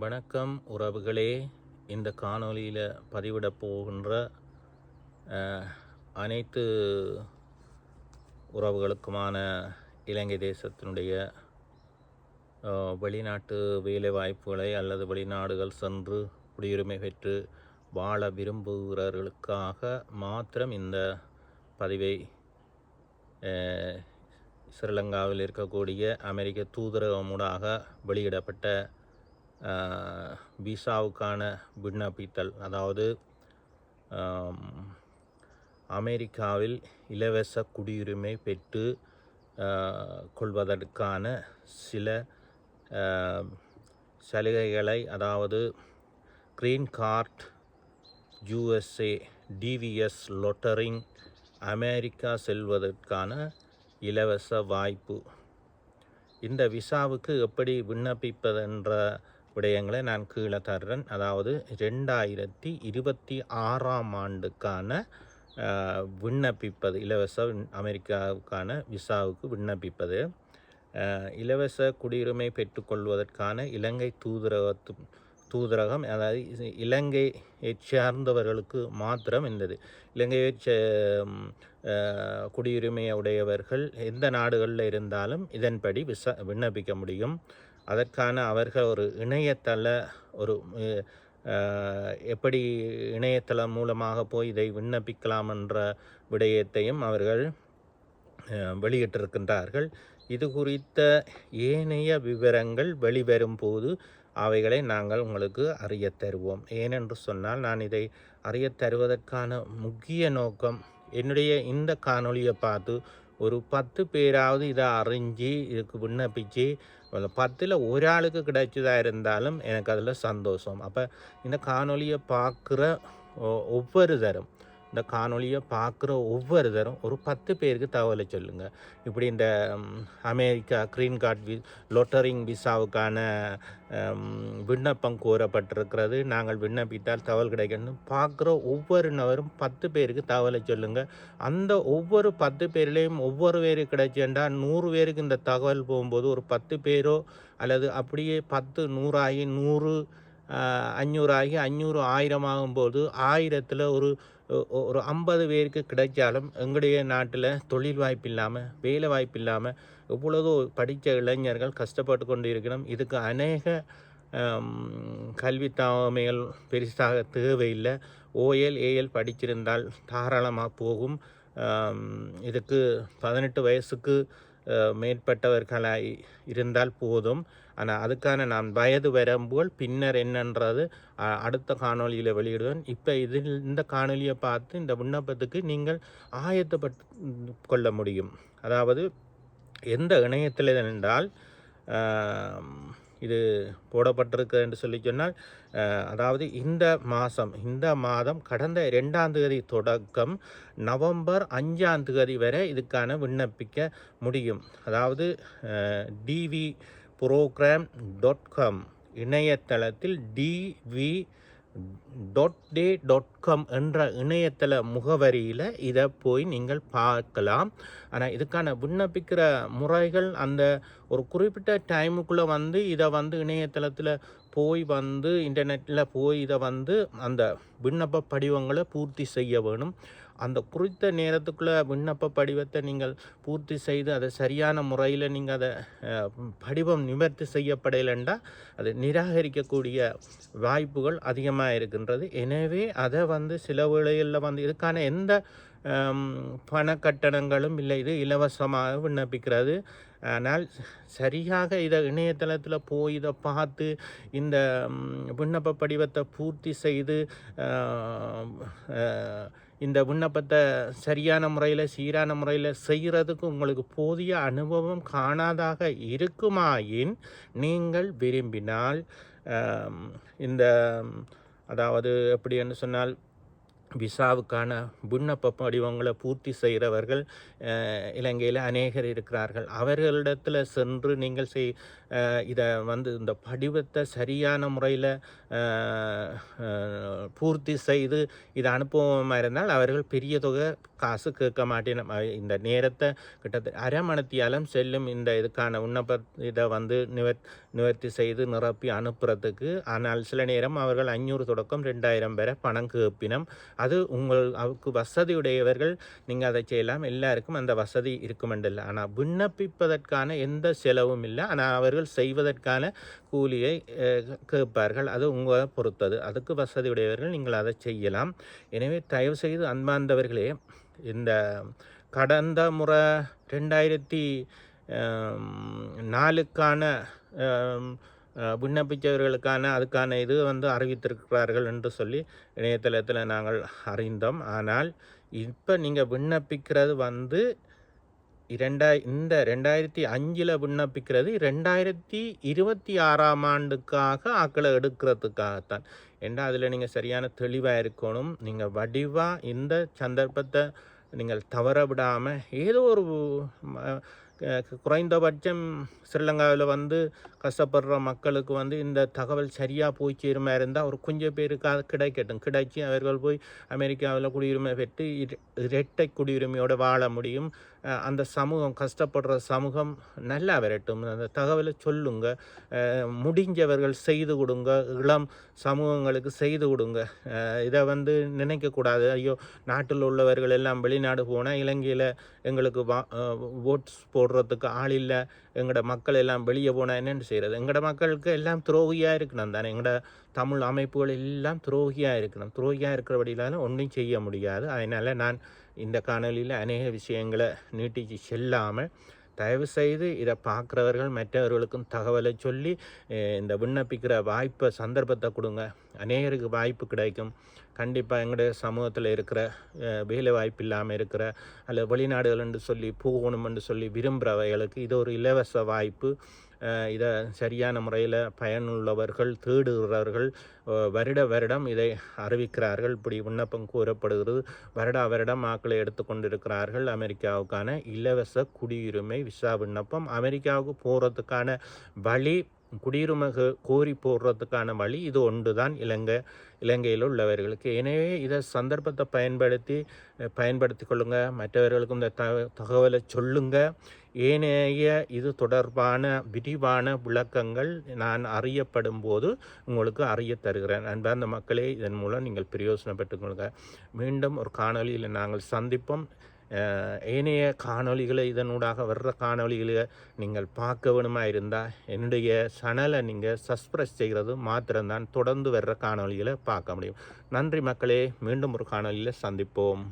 வணக்கம் உறவுகளே. இந்த காணொளியில் பதிவிடப் போகின்ற அனைத்து உறவுகளுக்குமான இலங்கை தேசத்தினுடைய வெளிநாட்டு வேலை வாய்ப்புகளை அல்லது வெளிநாடுகள் சென்று குடியுரிமை பெற்று வாழ விரும்புகிறவர்களுக்காக மாத்திரம் இந்த பதிவை ஸ்ரீலங்காவில் இருக்கக்கூடிய அமெரிக்க தூதரகமூடாக வெளியிடப்பட்ட விசாவுக்கான விண்ணப்பித்தல், அதாவது அமெரிக்காவில் இலவச குடியுரிமை பெற்று கொள்வதற்கான சில சலுகைகளை, அதாவது கிரீன் கார்ட், USA DVS லொட்டரிங், அமெரிக்கா செல்வதற்கான இலவச வாய்ப்பு. இந்த விசாவுக்கு எப்படி விண்ணப்பிப்பதென்ற விடயங்களை நான் கீழே தர்றேன். அதாவது 2026ஆம் ஆண்டுக்கான விண்ணப்பிப்பது, இலவச அமெரிக்காவுக்கான விசாவுக்கு விண்ணப்பிப்பது. இலவச குடியுரிமை பெற்றுக்கொள்வதற்கான இலங்கை தூதரகம், அதாவது இலங்கையை சார்ந்தவர்களுக்கு மாத்திரம் இருந்தது. இலங்கையை குடியுரிமையை உடையவர்கள் எந்த நாடுகளில் இருந்தாலும் இதன்படி விண்ணப்பிக்க முடியும். அதற்கான அவர்கள் ஒரு இணையதள எப்படி இணையதளம் மூலமாக போய் இதை விண்ணப்பிக்கலாம் என்ற விடயத்தையும் அவர்கள் வெளியிட்டிருக்கின்றார்கள். இது குறித்த ஏனைய விவரங்கள் வெளிவரும் போது அவைகளை நாங்கள் உங்களுக்கு அறிய தருவோம். ஏனென்று சொன்னால், நான் இதை அறிய தருவதற்கான முக்கிய நோக்கம், என்னுடைய இந்த காணொலியை பார்த்து ஒரு 10 பேராவது இதை அறிஞ்சு இதுக்கு விண்ணப்பிச்சு 10ல் ஒரு ஆளுக்கு கிடைச்சதாக இருந்தாலும் எனக்கு அதில் சந்தோஷம். அப்போ இந்த காணொலியை பார்க்குற ஒவ்வொருத்தரும் ஒரு 10 பேருக்கு தகவலை சொல்லுங்கள். இப்படி இந்த அமெரிக்கா கிரீன் கார்டு லொட்டரிங் விசாவுக்கான விண்ணப்பம் கோரப்பட்டிருக்கிறது, நாங்கள் விண்ணப்பித்தால் தகவல் கிடைக்கணும். பார்க்குற ஒவ்வொரு நபரும் 10 பேருக்கு தகவலை சொல்லுங்கள். அந்த ஒவ்வொரு 10 பேர்லேயும் ஒவ்வொரு பேருக்கு கிடைச்சேன்டா 100 பேருக்கு இந்த தகவல் போகும்போது ஒரு 10 பேரோ அல்லது அப்படியே 10 100 ஆகி 100 500 ஆகி 500 1000 ஆகும்போது 1000ல் ஒரு 50 பேருக்கு கிடைச்சாலும் எங்களுடைய நாட்டில் தொழில் வாய்ப்பு இல்லாமல், வேலை வாய்ப்பு இல்லாமல் எவ்வளவோ படித்த இளைஞர்கள் கஷ்டப்பட்டு கொண்டு இருக்கணும். இதுக்கு அநேக கல்வி தாமைகள் பெருசாக தேவையில்லை. OL AL படிச்சிருந்தால் தாராளமாக போகும். இதுக்கு 18 வயசுக்கு மேற்பட்டவர்களாய் இருந்தால் போதும். ஆனால் அதுக்கான நான் வயது வரம்புகள் பின்னர் என்னன்றது அடுத்த காணொலியில் வெளியிடுவேன். இப்போ இந்த காணொலியை பார்த்து இந்த விண்ணப்பத்துக்கு நீங்கள் ஆயத்தப்பட்டு கொள்ள முடியும். அதாவது எந்த இணையத்தில் என்றால் இது போடப்பட்டிருக்கு என்று சொல்லி சொன்னால், அதாவது இந்த மாதம் கடந்த 2ஆம் தேதி தொடக்கம் நவம்பர் 5ஆம் தேதி வரை இதுக்கான விண்ணப்பிக்க முடியும். அதாவது dvprogram.com இணையதளத்தில் dv.day.com என்ற இணையதள முகவரியில் இதை போய் நீங்கள் பார்க்கலாம். ஆனால் இதுக்கான விண்ணப்பிக்கிற முறைகள் அந்த ஒரு குறிப்பிட்ட டைமுக்குள்ளே இதை இணையதளத்தில் போய் இன்டர்நெட்டில் போய் இதை அந்த விண்ணப்ப படிவங்களை பூர்த்தி செய்ய வேணும். அந்த குறித்த நேரத்துக்குள்ளே விண்ணப்ப படிவத்தை நீங்கள் பூர்த்தி செய்து அதை சரியான முறையில் நீங்கள் அதை படிவம் நிவர்த்தி செய்யப்படலைண்டா அது நிராகரிக்கக்கூடிய வாய்ப்புகள் அதிகமாக இருக்கின்றது. எனவே அதை சில வேளைகளில் இதுக்கான எந்த பண கட்டணங்களும் இல்லை, இது இலவசமாக விண்ணப்பிக்கிறது. ஆனால் சரியாக இதை இணையதளத்தில் போய் இதை பார்த்து இந்த விண்ணப்ப படிவத்தை பூர்த்தி செய்து இந்த விண்ணப்பத்தை சரியான முறையில் சீரான முறையில் செய்கிறதுக்கு உங்களுக்கு போதிய அனுபவம் காணாதாக இருக்குமாயின் நீங்கள் விரும்பினால் அதாவது எப்படி என்று சொன்னால், விசாவுக்கான விண்ணப்ப படிவங்களை பூர்த்தி செய்கிறவர்கள் இலங்கையில் அநேகர் இருக்கிறார்கள். அவர்களிடத்தில் சென்று நீங்கள் இதை இந்த படிவத்தை சரியான முறையில் பூர்த்தி செய்து இதை அனுப்புவமாக இருந்தால் அவர்கள் பெரிய தொகை காசு கேட்க மாட்டேன். இந்த நேரத்தை கிட்டத்தட்ட அரை மணித்தியாலம் செல்லும் இந்த இதுக்கான விண்ணப்ப இதை வந்து நிவர்த்தி செய்து நிரப்பி அனுப்புறதுக்கு. ஆனால் சில நேரம் அவர்கள் 500 தொடக்கம் 2000 வரை பணம் கேட்பினம். அது அவருக்கு வசதியுடையவர்கள் நீங்கள் அதை செய்யலாம். எல்லாருக்கும் அந்த வசதி இருக்குமெண்டில்லை. ஆனால் விண்ணப்பிப்பதற்கான எந்த செலவும் இல்லை. ஆனால் அவர்கள் செய்வதற்கான கூலியை கேட்பார்கள். அது உங்களை பொறுத்தது. அதுக்கு வசதியுடையவர்கள் நீங்கள் அதை செய்யலாம். எனவே தயவு செய்து அன்பார்ந்தவர்களே, இந்த கடந்த முறை 2004க்கான விண்ணப்பித்தவர்களுக்கான அதுக்கான இது வந்து அறிவித்திருக்கிறார்கள் என்று சொல்லி இணையதளத்தில் நாங்கள் அறிந்தோம். ஆனால் இப்போ நீங்கள் விண்ணப்பிக்கிறது வந்து இந்த 2005 விண்ணப்பிக்கிறது 2026 ஆண்டுக்காக ஆக்களை எடுக்கிறதுக்காகத்தான். ஏன்னா அதில் நீங்கள் சரியான தெளிவாக இருக்கணும். நீங்கள் வடிவாக இந்த சந்தர்ப்பத்தை நீங்கள் தவற விடாமல் ஏதோ ஒரு குறைந்தபட்சம் ஸ்ரீலங்காவில் வந்து கஷ்டப்படுற மக்களுக்கு வந்து இந்த தகவல் சரியாக போய் சேருமா இருந்தால் ஒரு கொஞ்சம் பேருக்கு அது கிடைச்சி அவர்கள் போய் அமெரிக்காவில் குடியுரிமை பெற்று இரட்டை குடியுரிமையோடு வாழ முடியும். அந்த சமூகம் கஷ்டப்படுற சமூகம் நல்லா வரட்டும். அந்த தகவலை சொல்லுங்க. முடிஞ்சவர்கள் செய்து கொடுங்க. இளம் சமூகங்களுக்கு செய்து கொடுங்க. இதை வந்து நினைக்கக்கூடாது, ஐயோ நாட்டில் உள்ளவர்கள் எல்லாம் வெளிநாடு போனால் இலங்கையில் எங்களுக்கு ஓட்ஸ் போடுறதுக்கு ஆள் இல்லை, எங்களோட மக்கள் எல்லாம் வெளியே போனால் என்னென்னு செய்கிறது. எங்களோட மக்களுக்கு எல்லாம் துரோகியாக இருக்கணும் தானே. எங்களோட தமிழ் அமைப்புகள் எல்லாம் துரோகியாக இருக்கணும். துரோகியாக இருக்கிறபடியிலான ஒன்றும் செய்ய முடியாது. அதனால் நான் இந்த காணொலியில் அநேக விஷயங்களை நீட்டிச்சு செல்லாமல் தயவு செய்து இதை பார்க்குறவர்கள் மற்றவர்களுக்கும் தகவலை சொல்லி இந்த விண்ணப்பிக்கிற வாய்ப்பை சந்தர்ப்பத்தை கொடுங்க. அநேகருக்கு வாய்ப்பு கிடைக்கும். கண்டிப்பாக எங்களுடைய சமூகத்தில் இருக்கிற வேலை வாய்ப்பு இல்லாமல் இருக்கிற அல்லது வெளிநாடுகள் என்று சொல்லி போகணுமென்று சொல்லி விரும்புகிறவைகளுக்கு இது ஒரு இலவச வாய்ப்பு. இதை சரியான முறையில் பயனுள்ளவர்கள் தேடுகிறவர்கள் வருடம் இதை அறிவிக்கிறார்கள். இப்படி விண்ணப்பம் கூறப்படுகிறது. வருடம் ஆக்களை எடுத்துக்கொண்டிருக்கிறார்கள். அமெரிக்காவுக்கான இலவச குடியுரிமை விசா விண்ணப்பம். அமெரிக்காவுக்கு போகிறதுக்கான வழி, குடியுரிமை கோரி போடுறதுக்கான வழி இது ஒன்று தான் இலங்கையில் உள்ளவர்களுக்கு. எனவே இதை சந்தர்ப்பத்தை பயன்படுத்தி கொள்ளுங்க. மற்றவர்களுக்கும் இந்த தகவலை சொல்லுங்க. ஏனைய இது தொடர்பான விரிவான விளக்கங்கள் நான் அறியப்படும் போது உங்களுக்கு அறிய தருகிறேன். அன்பார்ந்த மக்களே, இதன் மூலம் நீங்கள் பிரயோசனப்பட்டுக் கொள்ளுங்க. மீண்டும் ஒரு காணொலியில் நாங்கள் சந்திப்போம். ஏனைய காணொலிகளை இதனூடாக வர்ற காணொலிகளை நீங்கள் பார்க்க வேணுமா இருந்தால் என்னுடைய சேனலை நீங்கள் சப்ஸ்கிரைப் செய்கிறது மாத்திரம்தான் தொடர்ந்து வர்ற காணொலிகளை பார்க்க முடியும். நன்றி மக்களே. மீண்டும் ஒரு காணொலியில் சந்திப்போம்.